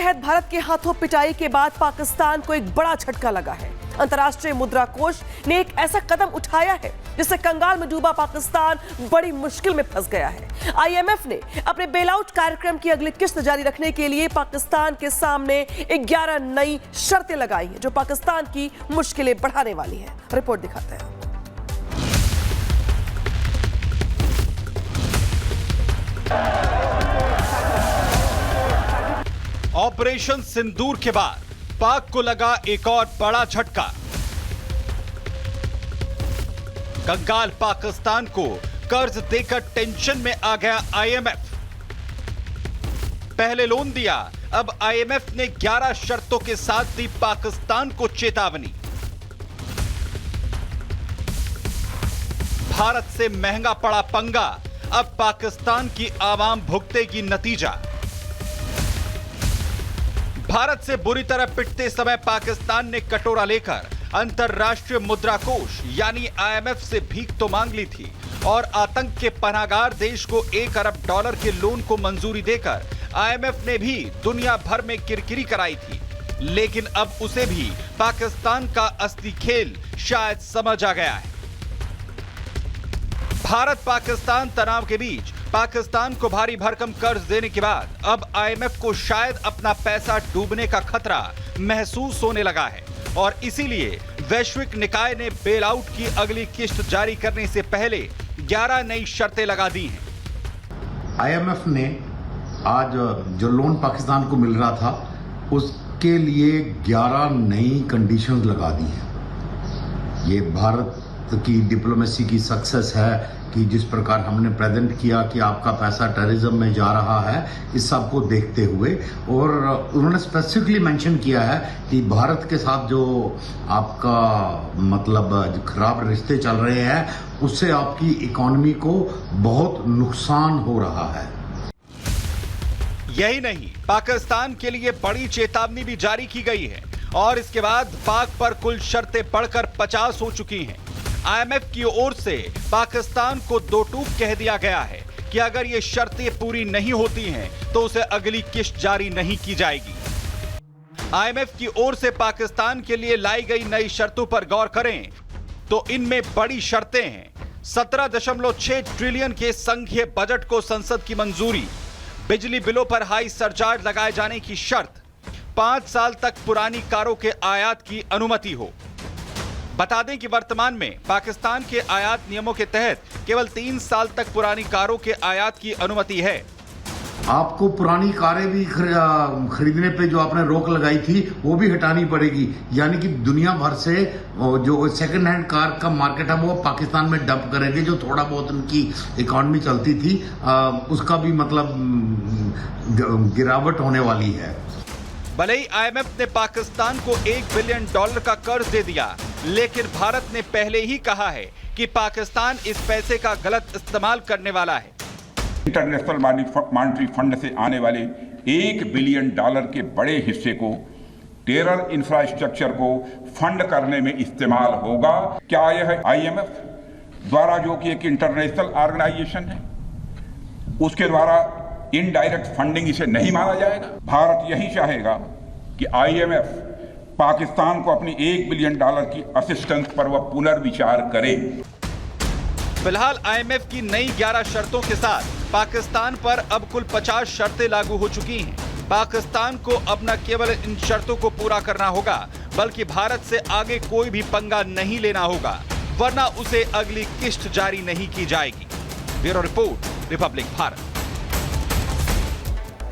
तहत भारत के हाथों पिटाई के बाद पाकिस्तान को एक बड़ा झटका लगा है। अंतर्राष्ट्रीय मुद्रा कोष ने एक ऐसा कदम उठाया है जिससे कंगाल में डूबा पाकिस्तान बड़ी मुश्किल में फंस गया है। आईएमएफ ने अपने बेलआउट कार्यक्रम की अगली किस्त जारी रखने के लिए पाकिस्तान के सामने 11 नई शर्तें लगाई हैं जो पाकिस्तान की मुश्किलें बढ़ाने वाली हैं। रिपोर्ट दिखाते हैं। ऑपरेशन सिंदूर के बाद पाक को लगा एक और बड़ा झटका। कंगाल पाकिस्तान को कर्ज देकर टेंशन में आ गया आईएमएफ। पहले लोन दिया, अब आईएमएफ ने 11 शर्तों के साथ दी पाकिस्तान को चेतावनी। भारत से महंगा पड़ा पंगा, अब पाकिस्तान की आवाम भुगतेगी नतीजा। भारत से बुरी तरह पिटते समय पाकिस्तान ने कटोरा लेकर अंतर्राष्ट्रीय मुद्रा कोष यानी आईएमएफ से भीख तो मांग ली थी और आतंक के पनाहगार देश को $1 अरब के लोन को मंजूरी देकर आईएमएफ ने भी दुनिया भर में किरकिरी कराई थी। लेकिन अब उसे भी पाकिस्तान का असली खेल शायद समझ आ गया है। भारत पाकिस्तान तनाव के बीच पाकिस्तान को भारी भरकम कर्ज देने के बाद अब आईएमएफ को शायद अपना पैसा डूबने का खतरा महसूस होने लगा है और इसीलिए वैश्विक निकाय ने बेल आउट की अगली किस्त जारी करने से पहले 11 नई शर्तें लगा दी हैं। आईएमएफ ने आज जो लोन पाकिस्तान को मिल रहा था उसके लिए 11 नई कंडीशंस लगा दी हैं। ये भारत की डिप्लोमेसी की सक्सेस है कि जिस प्रकार हमने प्रेजेंट किया कि आपका पैसा टेररिज्म में जा रहा है, इस सब को देखते हुए, और उन्होंने स्पेसिफिकली मेंशन किया है कि भारत के साथ जो आपका मतलब खराब रिश्ते चल रहे हैं उससे आपकी इकोनॉमी को बहुत नुकसान हो रहा है। यही नहीं, पाकिस्तान के लिए बड़ी चेतावनी भी जारी की गई है और इसके बाद पाक पर कुल शर्तें बढ़कर 50 हो चुकी हैं। आईएमएफ की ओर से पाकिस्तान को दो टूक कह दिया गया है कि अगर ये शर्तें पूरी नहीं होती हैं तो उसे अगली किस्त जारी नहीं की जाएगी। आईएमएफ की ओर से पाकिस्तान के लिए लाई गई नई शर्तों पर गौर करें तो इनमें बड़ी शर्तें हैं। 17.6 ट्रिलियन के संघीय बजट को संसद की मंजूरी, बिजली बिलों पर हाई सरचार्ज लगाए जाने की शर्त, 5 साल तक पुरानी कारों के आयात की अनुमति हो। बता दें कि वर्तमान में पाकिस्तान के आयात नियमों के तहत केवल 3 साल तक पुरानी कारों के आयात की अनुमति है। आपको पुरानी कारें भी खरीदने पे जो आपने रोक लगाई थी वो भी हटानी पड़ेगी, यानी कि दुनिया भर से जो सेकंड हैंड कार का मार्केट है वो पाकिस्तान में डंप करेंगे। जो थोड़ा बहुत उनकी इकोनॉमी चलती थी उसका भी मतलब गिरावट होने वाली है। भले ही आईएमएफ ने पाकिस्तान को $1 बिलियन का कर्ज दे दिया, लेकिन भारत ने पहले ही कहा है कि पाकिस्तान इस पैसे का गलत इस्तेमाल करने वाला है। इंटरनेशनल मॉनेटरी फंड से आने वाले $1 बिलियन के बड़े हिस्से को टेरर इंफ्रास्ट्रक्चर को फंड करने में इस्तेमाल होगा। क्या यह आईएमएफ द्वारा, जो कि एक इंटरनेशनल ऑर्गेनाइजेशन है, उसके द्वारा इनडायरेक्ट फंडिंग इसे नहीं माना जाएगा? भारत यही चाहेगा कि आईएमएफ पाकिस्तान को अपनी $1 बिलियन की असिस्टेंस पर वह पुनर्विचार करे। फिलहाल आईएमएफ की नई 11 शर्तों के साथ पाकिस्तान पर अब कुल 50 शर्तें लागू हो चुकी हैं। पाकिस्तान को अब न केवल इन शर्तों को पूरा करना होगा बल्कि भारत से आगे कोई भी पंगा नहीं लेना होगा, वरना उसे अगली किस्त जारी नहीं की जाएगी। Bureau report, Republic Bharat.